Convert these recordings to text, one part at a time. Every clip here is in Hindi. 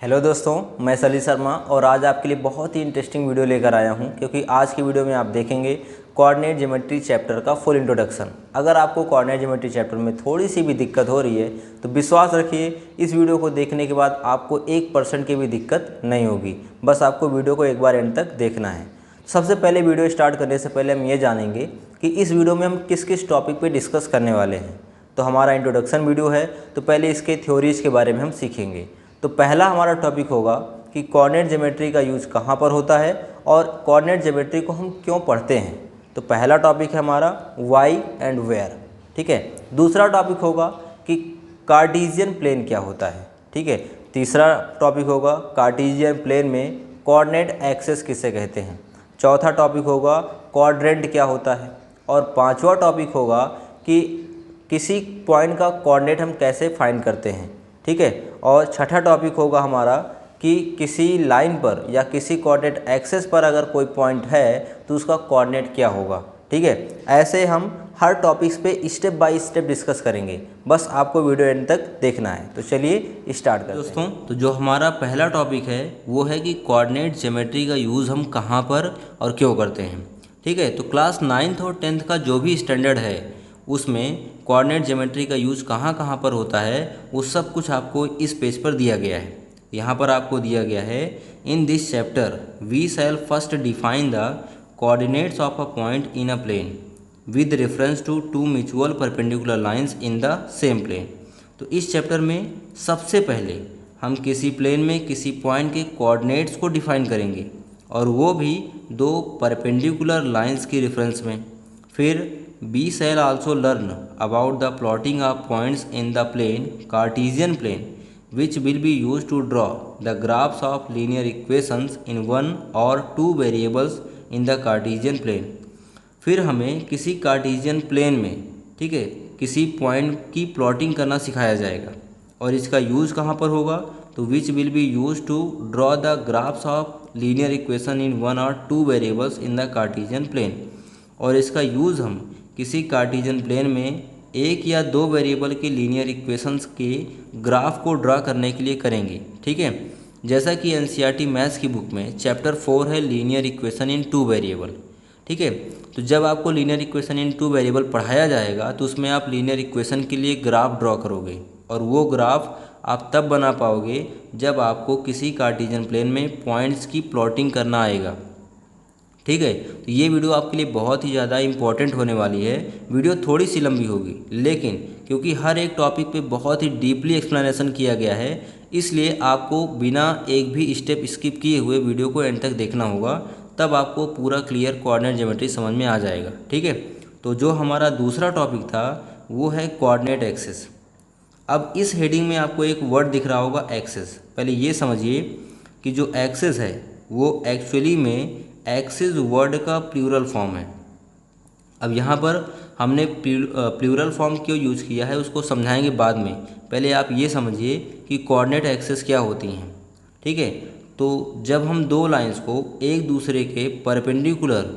हेलो दोस्तों, मैं सली शर्मा और आज आपके लिए बहुत ही इंटरेस्टिंग वीडियो लेकर आया हूं क्योंकि आज की वीडियो में आप देखेंगे कोऑर्डिनेट ज्योमेट्री चैप्टर का फुल इंट्रोडक्शन। अगर आपको कोऑर्डिनेट ज्योमेट्री चैप्टर में थोड़ी सी भी दिक्कत हो रही है तो विश्वास रखिए, इस वीडियो को देखने के बाद आपको 1% की भी दिक्कत नहीं होगी। बस आपको वीडियो को एक बार एंड तक देखना है। सबसे पहले वीडियो स्टार्ट करने से पहले हम ये जानेंगे कि इस वीडियो में हम किस किस टॉपिक पर डिस्कस करने वाले हैं। तो हमारा इंट्रोडक्शन वीडियो है, तो पहले इसके थ्योरीज़ के बारे में हम सीखेंगे। तो पहला हमारा टॉपिक होगा कि कोऑर्डिनेट ज्योमेट्री का यूज कहाँ पर होता है और कोऑर्डिनेट ज्योमेट्री को हम क्यों पढ़ते हैं। तो पहला टॉपिक है हमारा वाई एंड वेयर, ठीक है। दूसरा टॉपिक होगा कि कार्टेशियन प्लेन क्या होता है, ठीक है। तीसरा टॉपिक होगा कार्टेशियन प्लेन में कोऑर्डिनेट एक्सेस किसे कहते हैं। चौथा टॉपिक होगा क्वाड्रेंट क्या होता है। और पांचवा टॉपिक होगा कि किसी पॉइंट का कोऑर्डिनेट हम कैसे फाइंड करते हैं, ठीक है। और छठा टॉपिक होगा हमारा कि किसी लाइन पर या किसी कोऑर्डिनेट एक्सेस पर अगर कोई पॉइंट है तो उसका कोऑर्डिनेट क्या होगा, ठीक है। ऐसे हम हर टॉपिक्स पे स्टेप बाय स्टेप डिस्कस करेंगे, बस आपको वीडियो एंड तक देखना है। तो चलिए स्टार्ट करते हैं दोस्तों। तो जो हमारा पहला टॉपिक है वो है कि कोऑर्डिनेट ज्योमेट्री का यूज़ हम कहाँ पर और क्यों करते हैं, ठीक है। तो क्लास 9th और 10th का जो भी स्टैंडर्ड है उसमें कोऑर्डिनेट ज्योमेट्री का यूज़ कहाँ कहाँ पर होता है वो सब कुछ आपको इस पेज पर दिया गया है। यहाँ पर आपको दिया गया है, in this chapter we shall first define the coordinates of a point in a plane with reference to two mutual perpendicular lines in the same plane. तो इस चैप्टर में सबसे पहले हम किसी प्लेन में किसी पॉइंट के कोऑर्डिनेट्स को डिफाइन करेंगे और वो भी दो परपेंडिकुलर लाइंस की रेफरेंस में। फिर we shall also learn about the plotting of points in the plane Cartesian plane which will be used to draw the graphs of linear equations in one or two variables in the Cartesian plane। फिर हमें किसी कार्टेशियन प्लेन में, ठीक है, किसी पॉइंट की प्लॉटिंग करना सिखाया जाएगा और इसका यूज़ कहाँ पर होगा, तो which will be use to draw the graphs of linear equation in one और two variables in the Cartesian plane. और इसका यूज़ हम किसी कार्टेशियन प्लेन में एक या दो वेरिएबल के लीनियर इक्वेशंस के ग्राफ को ड्रा करने के लिए करेंगे, ठीक है। जैसा कि एनसीईआरटी मैथ्स की बुक में चैप्टर 4 है लीनियर इक्वेशन इन टू वेरिएबल, ठीक है। तो जब आपको लीनियर इक्वेशन इन टू वेरिएबल पढ़ाया जाएगा तो उसमें आप लीनियर इक्वेशन के लिए ग्राफ ड्रॉ करोगे और वो ग्राफ आप तब बना पाओगे जब आपको किसी कार्टेशियन प्लेन में पॉइंट्स की प्लॉटिंग करना आएगा, ठीक है। तो ये वीडियो आपके लिए बहुत ही ज़्यादा इम्पॉर्टेंट होने वाली है। वीडियो थोड़ी सी लंबी होगी लेकिन क्योंकि हर एक टॉपिक पे बहुत ही डीपली एक्सप्लेनेशन किया गया है इसलिए आपको बिना एक भी स्टेप स्किप किए हुए वीडियो को एंड तक देखना होगा, तब आपको पूरा क्लियर कोऑर्डिनेट ज्योमेट्री समझ में आ जाएगा, ठीक है। तो जो हमारा दूसरा टॉपिक था वो है कोऑर्डिनेट एक्सेस। अब इस हेडिंग में आपको एक वर्ड दिख रहा होगा एक्सेस। पहले ये समझिए कि जो एक्सेस है वो एक्चुअली में एक्सिस वर्ड का प्लूरल फॉर्म है। अब यहाँ पर हमने प्लूरल फॉर्म क्यों यूज़ किया है उसको समझाएंगे बाद में। पहले आप ये समझिए कि कोऑर्डिनेट एक्सेस क्या होती हैं, ठीक है। तो जब हम दो लाइंस को एक दूसरे के परपेंडिकुलर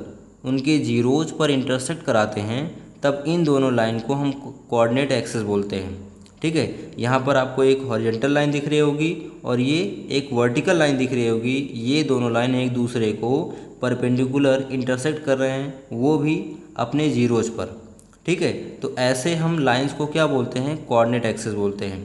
उनके जीरोज पर इंटरसेक्ट कराते हैं तब इन दोनों लाइन को हम कोऑर्डिनेट एक्सेस बोलते हैं, ठीक है। यहाँ पर आपको एक हॉरिजॉन्टल लाइन दिख रही होगी और ये एक वर्टिकल लाइन दिख रही होगी। ये दोनों लाइन एक दूसरे को परपेंडिकुलर इंटरसेक्ट कर रहे हैं, वो भी अपने जीरोज पर, ठीक है। तो ऐसे हम लाइंस को क्या बोलते हैं, कोऑर्डिनेट एक्सेस बोलते हैं,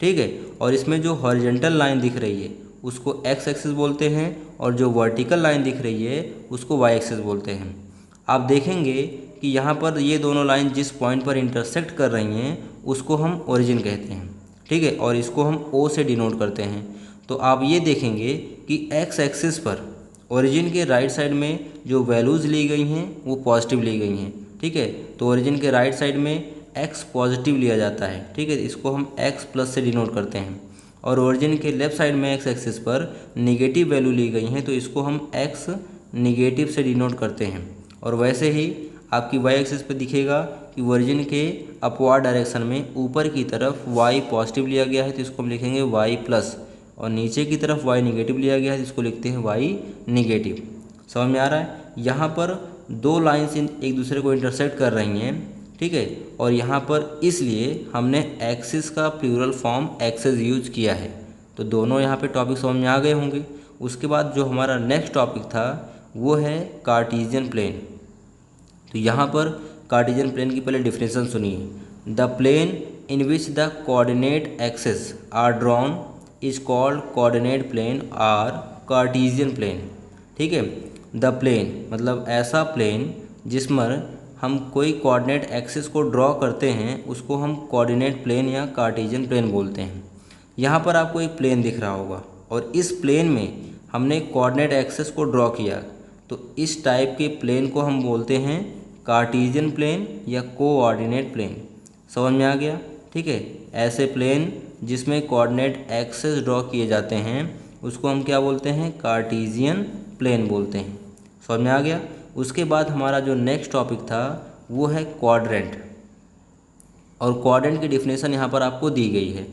ठीक है। और इसमें जो हॉरिजॉन्टल लाइन दिख रही है उसको एक्स एक्सेस बोलते हैं और जो वर्टिकल लाइन दिख रही है उसको वाई एक्सेस बोलते हैं। आप देखेंगे कि यहाँ पर ये दोनों लाइन जिस पॉइंट पर इंटरसेक्ट कर रही हैं उसको हम ओरिजिन कहते हैं, ठीक है। और इसको हम ओ से डिनोट करते हैं। तो आप ये देखेंगे कि एक्स एक्सिस पर ओरिजिन के राइट साइड में जो वैल्यूज़ ली गई हैं वो पॉजिटिव ली गई हैं, ठीक है। तो ओरिजिन के राइट साइड में एक्स पॉजिटिव लिया जाता है, ठीक है। इसको हम एक्स प्लस से डिनोट करते हैं। और ओरिजिन के लेफ्ट साइड में एक्स एक्सिस पर निगेटिव वैल्यू ली गई हैं तो इसको हम एक्स निगेटिव से डिनोट करते हैं। और वैसे ही आपकी वाई एक्सिस पे दिखेगा कि ओरिजिन के अपवार्ड डायरेक्शन में ऊपर की तरफ वाई पॉजिटिव लिया गया है तो इसको हम लिखेंगे वाई प्लस, और नीचे की तरफ वाई निगेटिव लिया गया है तो इसको लिखते हैं वाई निगेटिव। समझ में आ रहा है। यहाँ पर दो लाइन्स एक दूसरे को इंटरसेक्ट कर रही हैं, ठीक है। और यहाँ पर इसलिए हमने एक्सिस का प्लूरल फॉर्म एक्सेस यूज किया है, तो दोनों यहाँ पे टॉपिक समझ में आ गए होंगे। उसके बाद जो हमारा नेक्स्ट टॉपिक था वो है कार्टेशियन प्लेन। तो यहाँ पर कार्टेशियन प्लेन की पहले डिफिनेशन सुनिए। The plane in which the coordinate axes are drawn is called coordinate plane और कार्टेशियन प्लेन। ठीक है, द प्लेन मतलब ऐसा प्लेन जिसमें हम कोई कोऑर्डिनेट एक्सिस को ड्रॉ करते हैं उसको हम कोऑर्डिनेट प्लेन या कार्टेशियन प्लेन बोलते हैं। यहाँ पर आपको एक प्लेन दिख रहा होगा और इस प्लेन में हमने कोऑर्डिनेट एक्सिस को ड्रॉ किया, तो इस टाइप के प्लेन को हम बोलते हैं कार्टेशियन प्लेन या कोऑर्डिनेट प्लेन। समझ में आ गया? ठीक है, ऐसे प्लेन जिसमें कोऑर्डिनेट एक्सिस ड्रॉ किए जाते हैं उसको हम क्या बोलते हैं? कार्टेशियन प्लेन बोलते हैं। समझ में आ गया? उसके बाद हमारा जो नेक्स्ट टॉपिक था वो है क्वाड्रेंट, और क्वाड्रेंट की डिफिनेशन यहाँ पर आपको दी गई है।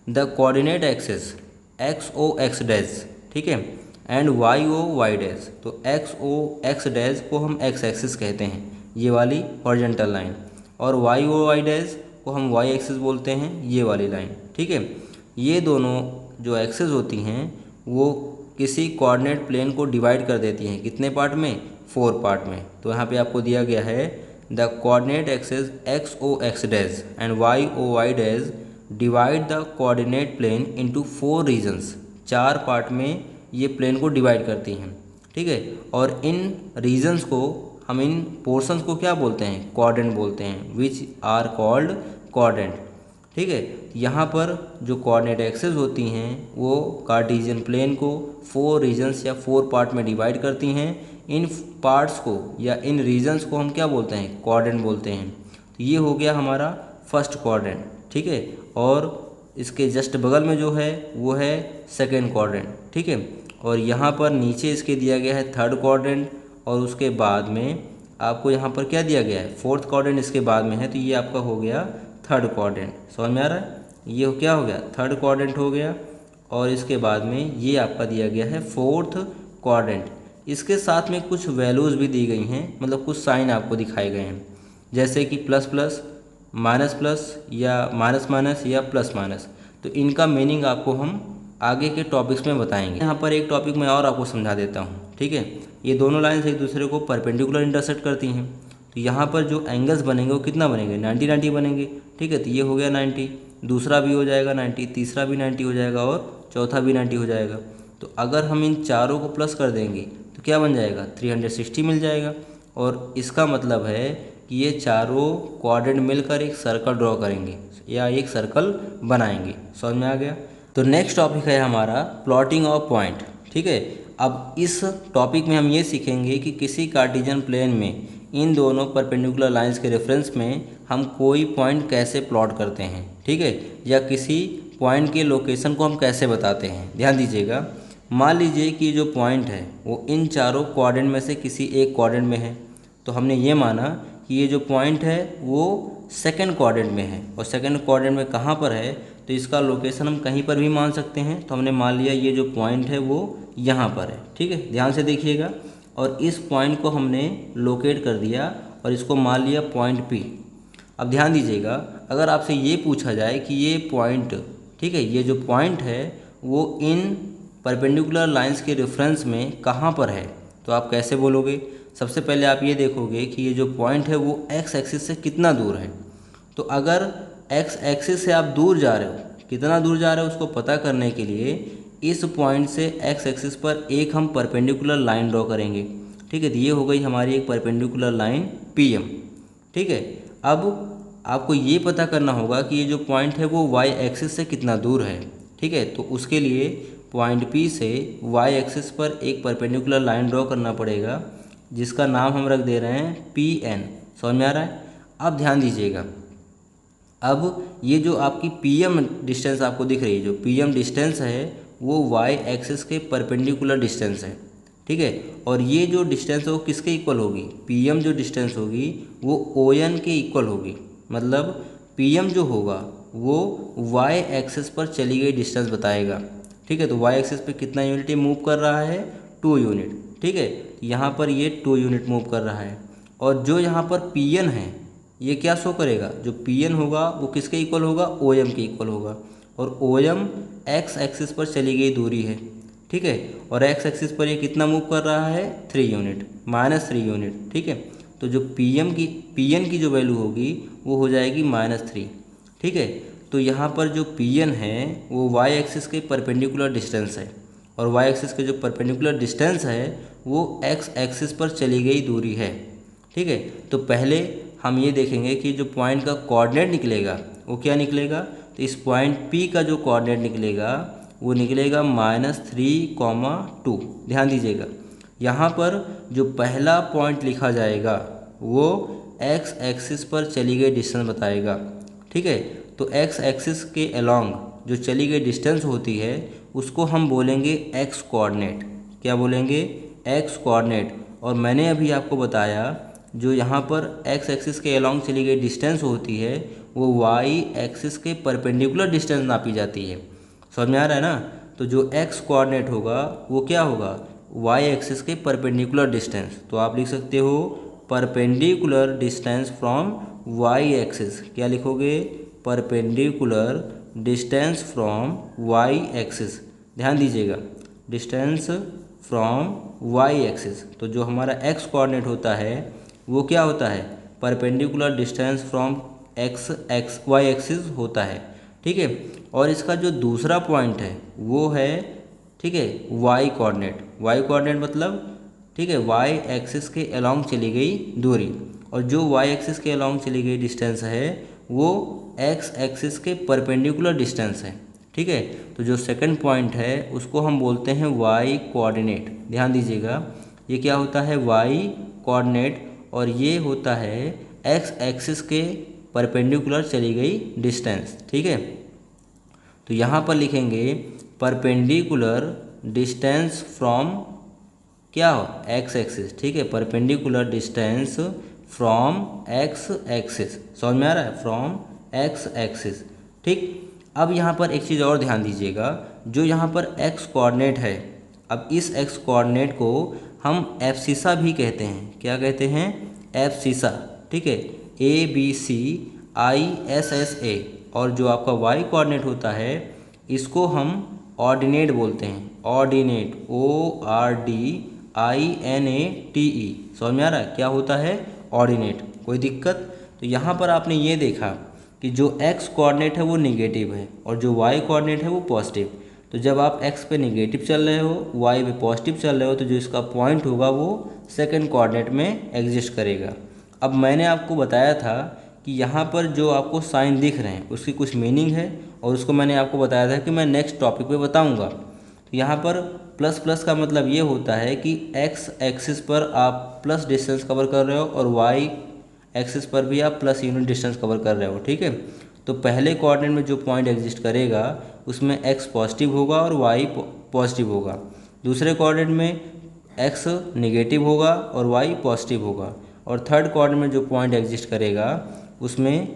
The coordinate axis X O X dash, ठीक है, and Y O Y dash. तो एक्स ओ एक्स डैश को हम एक्स एक्सिस कहते हैं, ये वाली हॉरिजॉन्टल लाइन, और वाई ओ वाई डैश को हम वाई एक्सिस बोलते हैं, ये वाली लाइन। ठीक है, ये दोनों जो एक्सिस होती हैं वो किसी कोऑर्डिनेट प्लेन को डिवाइड कर देती हैं। कितने पार्ट में? 4 पार्ट में। तो यहाँ पे आपको दिया गया है the coordinate axis X O X dash and Y O Y dash divide the coordinate plane into 4 regions. 4 part में ये प्लेन को डिवाइड करती हैं। ठीक है, और इन रीजन्स को हम, इन पोर्शंस को क्या बोलते हैं? क्वाड्रेंट बोलते हैं, विच आर कॉल्ड क्वाड्रेंट। ठीक है, यहाँ पर जो कोऑर्डिनेट एक्सिस होती हैं वो कार्टेशियन प्लेन को 4 रीजन्स या 4 पार्ट में डिवाइड करती हैं। इन पार्ट्स को या इन रीजन्स को हम क्या बोलते हैं? क्वाड्रेंट बोलते हैं। तो ये हो गया हमारा फर्स्ट क्वाड्रेंट। ठीक है, और इसके जस्ट बगल में जो है वो है सेकेंड क्वाड्रेंट। ठीक है, और यहाँ पर नीचे इसके दिया गया है थर्ड क्वाड्रेंट, और उसके बाद में आपको यहाँ पर क्या दिया गया है? फोर्थ क्वाड्रेंट इसके बाद में है, तो ये आपका हो गया थर्ड क्वाड्रेंट। समझ में आ रहा है? ये क्या हो गया? थर्ड क्वाड्रेंट हो गया, और इसके बाद में ये आपका दिया गया है फोर्थ क्वाड्रेंट। इसके साथ में कुछ वैल्यूज़ भी दी गई हैं, मतलब कुछ साइन आपको दिखाए गए हैं, जैसे कि प्लस प्लस, माइनस प्लस, या माइनस माइनस, या प्लस माइनस। तो इनका मीनिंग आपको हम आगे के टॉपिक्स में बताएंगे। यहाँ पर एक टॉपिक मैं और आपको समझा देता हूँ। ठीक है, ये दोनों लाइन्स एक दूसरे को परपेंडिकुलर इंटरसेक्ट करती हैं, तो यहाँ पर जो एंगल्स बनेंगे वो कितना बनेंगे? 90-90 बनेंगे। ठीक है, तो ये हो गया 90, दूसरा भी हो जाएगा 90, तीसरा भी 90 हो जाएगा, और चौथा भी 90 हो जाएगा। तो अगर हम इन चारों को प्लस कर देंगे तो क्या बन जाएगा? 360 मिल जाएगा। और इसका मतलब है कि ये चारों क्वाड्रेंट मिलकर एक सर्कल ड्रॉ करेंगे या एक सर्कल बनाएंगे। समझ में आ गया? तो नेक्स्ट टॉपिक है हमारा प्लॉटिंग ऑफ पॉइंट। ठीक है, अब इस टॉपिक में हम ये सीखेंगे कि किसी कार्टेशियन प्लेन में इन दोनों परपेंडिकुलर लाइंस के रेफरेंस में हम कोई पॉइंट कैसे प्लॉट करते हैं। ठीक है, या किसी पॉइंट के लोकेशन को हम कैसे बताते हैं। ध्यान दीजिएगा, मान लीजिए कि जो पॉइंट है वो इन चारों क्वाड्रेंट में से किसी एक क्वाड्रेंट में है, तो हमने ये माना कि ये जो पॉइंट है वो सेकंड क्वाड्रेंट में है, और सेकंड क्वाड्रेंट में कहाँ पर है? तो इसका लोकेशन हम कहीं पर भी मान सकते हैं। तो हमने मान लिया ये जो पॉइंट है वो यहाँ पर है। ठीक है, ध्यान से देखिएगा, और इस पॉइंट को हमने लोकेट कर दिया और इसको मान लिया पॉइंट पी। अब ध्यान दीजिएगा, अगर आपसे ये पूछा जाए कि ये पॉइंट, ठीक है, ये जो पॉइंट है वो इन परपेंडिकुलर लाइंस के रेफरेंस में कहाँ पर है, तो आप कैसे बोलोगे? सबसे पहले आप ये देखोगे कि ये जो पॉइंट है वो एक्स एक्सिस से कितना दूर है। तो अगर एक्स एक्सिस से आप दूर जा रहे हो, कितना दूर जा रहे हो उसको पता करने के लिए इस पॉइंट से एक्स एक्सिस पर एक हम परपेंडिकुलर लाइन ड्रॉ करेंगे। ठीक है, तो ये हो गई हमारी एक परपेंडिकुलर लाइन पी एम। ठीक है, अब आपको ये पता करना होगा कि ये जो पॉइंट है वो वाई एक्सिस से कितना दूर है। ठीक है, तो उसके लिए पॉइंट पी से वाई एक्सिस पर एक परपेंडिकुलर लाइन ड्रॉ करना पड़ेगा, जिसका नाम हम रख दे रहे हैं पी एन। समझ में आ रहा है? अब ध्यान दीजिएगा, अब ये जो आपकी पी एम डिस्टेंस आपको दिख रही है, जो पी एम डिस्टेंस है वो वाई एक्सिस के परपेंडिकुलर डिस्टेंस है। ठीक है, और ये जो डिस्टेंस है वो किसके इक्वल होगी? पी एम जो डिस्टेंस होगी वो ओ एन के इक्वल होगी। मतलब पी एम जो होगा वो वाई एक्सिस पर चली गई डिस्टेंस बताएगा। ठीक है, तो वाई एक्सिस पे कितना यूनिट मूव कर रहा है? 2 यूनिट। ठीक है, यहाँ पर ये 2 यूनिट मूव कर रहा है, और जो यहाँ पर पी एन है ये क्या शो करेगा? जो पी एन होगा वो किसके इक्वल होगा? ओ एम के इक्वल होगा। और OM एक्स एक्सिस पर चली गई दूरी है, ठीक है। और एक्स एक्सिस पर ये कितना मूव कर रहा है, 3 यूनिट, -3 यूनिट, ठीक है। तो जो PN की जो वैल्यू होगी वो हो जाएगी -3, ठीक है। तो यहाँ पर जो PN है वो y एक्सिस के परपेंडिकुलर डिस्टेंस है, और y एक्सिस के जो परपेंडिकुलर डिस्टेंस है वो x एक्सिस पर चली गई दूरी है, ठीक है। तो पहले हम ये देखेंगे कि जो पॉइंट का कोऑर्डिनेट निकलेगा वो क्या निकलेगा। तो इस पॉइंट P का जो कोऑर्डिनेट निकलेगा वो निकलेगा -3,2। ध्यान दीजिएगा, यहाँ पर जो पहला पॉइंट लिखा जाएगा वो x एक्सिस पर चली गई डिस्टेंस बताएगा, ठीक है। तो x एक्सिस के अलोंग जो चली गई डिस्टेंस होती है उसको हम बोलेंगे x कोऑर्डिनेट। क्या बोलेंगे, x कोऑर्डिनेट। और मैंने अभी आपको बताया जो यहाँ पर x एक्सिस के अलोंग चली गई डिस्टेंस होती है वो y एक्सिस के परपेंडिकुलर डिस्टेंस नापी जाती है। समझ में आ रहा है ना। तो जो x कोऑर्डिनेट होगा वो क्या होगा, y एक्सिस के परपेंडिकुलर डिस्टेंस। तो आप लिख सकते हो perpendicular distance from y axis. क्या लिखोगे, perpendicular distance from y axis. ध्यान दीजिएगा, डिस्टेंस फ्रॉम y एक्सिस। तो जो हमारा x कोऑर्डिनेट होता है वो क्या होता है, perpendicular distance from y axis होता है, ठीक है। और इसका जो दूसरा पॉइंट है वो है, ठीक है, y कोऑर्डिनेट मतलब, ठीक है, y एक्सिस के अलोंग चली गई दूरी। और जो y एक्सिस के अलोंग चली गई डिस्टेंस है वो x एक्सिस के परपेंडिकुलर डिस्टेंस है, ठीक है। तो जो सेकंड पॉइंट है उसको हम बोलते हैं y कोऑर्डिनेट। ध्यान दीजिएगा, ये क्या होता है, y कोऑर्डिनेट, और ये होता है x एक्सिस के परपेंडिकुलर चली गई डिस्टेंस, ठीक है। तो यहाँ पर लिखेंगे परपेंडिकुलर डिस्टेंस फ्रॉम क्या हो, x एक्सिस, ठीक है, perpendicular distance from x axis. समझ में आ रहा है, फ्रॉम x एक्सिस, ठीक। अब यहाँ पर एक चीज़ और ध्यान दीजिएगा, जो यहाँ पर x कोऑर्डिनेट है, अब इस x कोऑर्डिनेट को हम एब्सिसा भी कहते हैं। क्या कहते हैं, एब्सिसा, ठीक है, ABCISSA। और जो आपका y कोऑर्डिनेट होता है इसको हम ऑर्डिनेट बोलते हैं, ऑर्डिनेट, ORDINATE। समझ में आ रहा है, क्या होता है, ऑर्डिनेट। कोई दिक्कत। तो यहाँ पर आपने ये देखा कि जो x कोऑर्डिनेट है वो निगेटिव है और जो y कोऑर्डिनेट है वो पॉजिटिव। तो जब आप x पे निगेटिव चल रहे हो, y पे पॉजिटिव चल रहे हो, तो जो इसका पॉइंट होगा वो सेकंड कोऑर्डिनेट में एग्जिस्ट करेगा। अब मैंने आपको बताया था कि यहाँ पर जो आपको साइन दिख रहे हैं उसकी कुछ मीनिंग है, और उसको मैंने आपको बताया था कि मैं नेक्स्ट टॉपिक पे बताऊँगा। तो यहाँ पर प्लस प्लस का मतलब ये होता है कि x एक्सिस पर आप प्लस डिस्टेंस कवर कर रहे हो और y एक्सिस पर भी आप प्लस यूनिट डिस्टेंस कवर कर रहे हो, ठीक है। तो पहले कोऑर्डिनेट में जो पॉइंट एग्जिस्ट करेगा उसमें x पॉजिटिव होगा और y पॉजिटिव होगा। दूसरे कोऑर्डिनेट में x नेगेटिव होगा और y पॉजिटिव होगा। और थर्ड कोऑर्डिनेट में जो पॉइंट एग्जिस्ट करेगा उसमें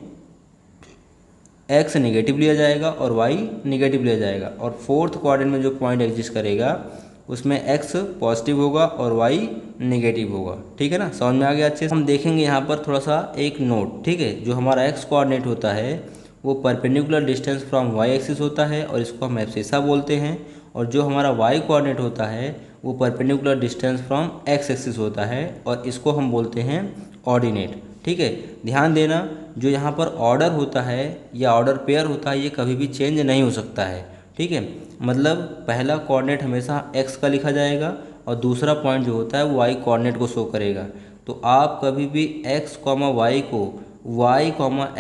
x नेगेटिव लिया जाएगा और y नेगेटिव लिया जाएगा। और फोर्थ कोऑर्डिनेट में जो पॉइंट एग्जिस्ट करेगा उसमें x पॉजिटिव होगा और y नेगेटिव होगा, ठीक है ना। समझ में आ गया अच्छे से। हम देखेंगे यहाँ पर थोड़ा सा एक नोट, ठीक है। जो हमारा x कोऑर्डिनेट होता है वो perpendicular distance from y axis होता है और इसको हम एब्सिसा बोलते हैं। और जो हमारा y कोऑर्डिनेट होता है वो perpendicular distance from x axis होता है और इसको हम बोलते हैं ऑर्डिनेट, ठीक है। ध्यान देना, जो यहाँ पर ऑर्डर होता है या ऑर्डर पेयर होता है ये कभी भी चेंज नहीं हो सकता है, ठीक है। मतलब पहला कोऑर्डिनेट हमेशा x का लिखा जाएगा और दूसरा पॉइंट जो होता है वो y कोऑर्डिनेट को शो करेगा। तो आप कभी भी x, y को y,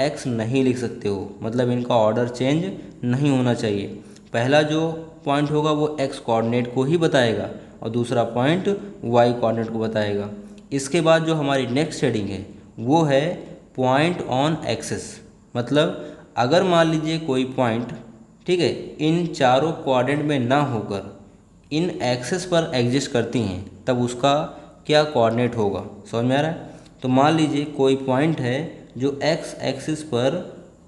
x नहीं लिख सकते हो, मतलब इनका ऑर्डर चेंज नहीं होना चाहिए। पहला जो पॉइंट होगा वो x कोऑर्डिनेट को ही बताएगा और दूसरा पॉइंट y कोऑर्डिनेट को बताएगा। इसके बाद जो हमारी नेक्स्ट हेडिंग है वो है पॉइंट ऑन एक्सिस। मतलब अगर मान लीजिए कोई पॉइंट, ठीक है, इन चारों कोऑर्डिनेट में ना होकर इन एक्सिस पर एग्जिस्ट करती हैं तब उसका क्या कोऑर्डिनेट होगा। समझ में आ रहा है। तो मान लीजिए कोई पॉइंट है जो x एक्सिस पर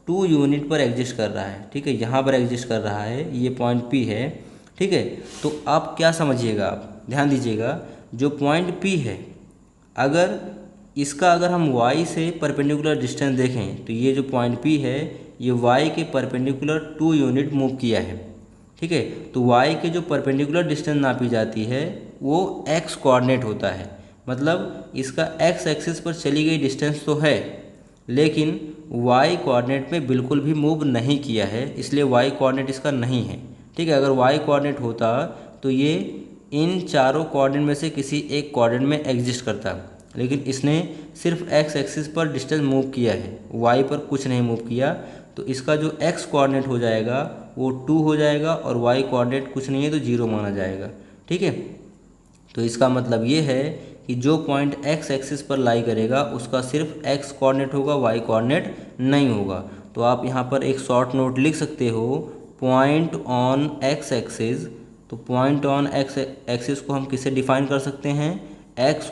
2 यूनिट पर एग्जिस्ट कर रहा है, ठीक है, यहाँ पर एग्जिस्ट कर रहा है, ये पॉइंट P है, ठीक है। तो आप क्या समझिएगा, आप ध्यान दीजिएगा, जो पॉइंट P है अगर हम y से परपेंडिकुलर डिस्टेंस देखें तो ये जो पॉइंट P है ये y के परपेंडिकुलर 2 यूनिट मूव किया है। ठीक है, तो y के जो परपेंडिकुलर डिस्टेंस नापी जाती है वो x कोऑर्डिनेट होता है। मतलब इसका x एक्सिस पर चली गई डिस्टेंस तो है, लेकिन y कोऑर्डिनेट में बिल्कुल भी मूव नहीं किया है, इसलिए y कोऑर्डिनेट इसका नहीं है। ठीक है, अगर y कोऑर्डिनेट होता तो ये इन चारों कोऑर्डिनेट में से किसी एक कोऑर्डिनेट में एग्जिस्ट करता, लेकिन इसने सिर्फ x एक्सिस पर डिस्टेंस मूव किया है, y पर कुछ नहीं मूव किया। तो इसका जो x कोऑर्डिनेट हो जाएगा वो 2 हो जाएगा और y कोऑर्डिनेट कुछ नहीं है तो 0 माना जाएगा। ठीक है, तो इसका मतलब ये है कि जो पॉइंट x एक्सिस पर लाई करेगा उसका सिर्फ x कोऑर्डिनेट होगा, y कोऑर्डिनेट नहीं होगा। तो आप यहाँ पर एक शॉर्ट नोट लिख सकते हो, पॉइंट ऑन x एक्सिस। तो पॉइंट ऑन x एक्सिस को हम किससे डिफाइन कर सकते हैं, x,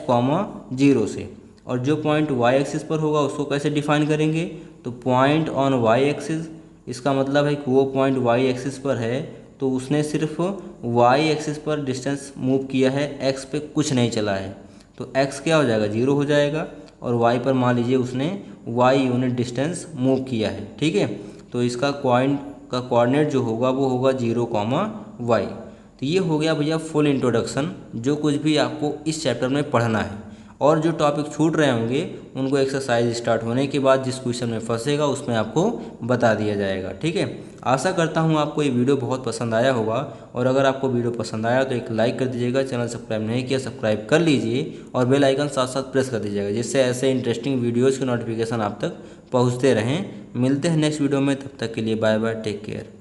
0 से। और जो पॉइंट y एक्सिस पर होगा उसको कैसे डिफाइन करेंगे, तो पॉइंट ऑन y एक्सिस। इसका मतलब है कि वो पॉइंट y एक्सिस पर है तो उसने सिर्फ y एक्सिस पर डिस्टेंस मूव किया है, x पे कुछ नहीं चला है, तो x क्या हो जाएगा, 0 हो जाएगा। और y पर मान लीजिए उसने y यूनिट डिस्टेंस मूव किया है। ठीक है, तो इसका पॉइंट का कोऑर्डिनेट जो होगा वो होगा 0, y। तो ये हो गया भैया फुल इंट्रोडक्शन, जो कुछ भी आपको इस चैप्टर में पढ़ना है। और जो टॉपिक छूट रहे होंगे उनको एक्सरसाइज स्टार्ट होने के बाद जिस क्वेश्चन में फंसेगा उसमें आपको बता दिया जाएगा। ठीक है, आशा करता हूँ आपको ये वीडियो बहुत पसंद आया होगा। और अगर आपको वीडियो पसंद आया तो एक लाइक कर दीजिएगा, चैनल सब्सक्राइब नहीं किया सब्सक्राइब कर लीजिए और बेल आइकन साथ साथ प्रेस कर दीजिएगा, जिससे ऐसे इंटरेस्टिंग वीडियोज़ की नोटिफिकेशन आप तक पहुँचते रहें। मिलते हैं नेक्स्ट वीडियो में, तब तक के लिए बाय बाय, टेक केयर।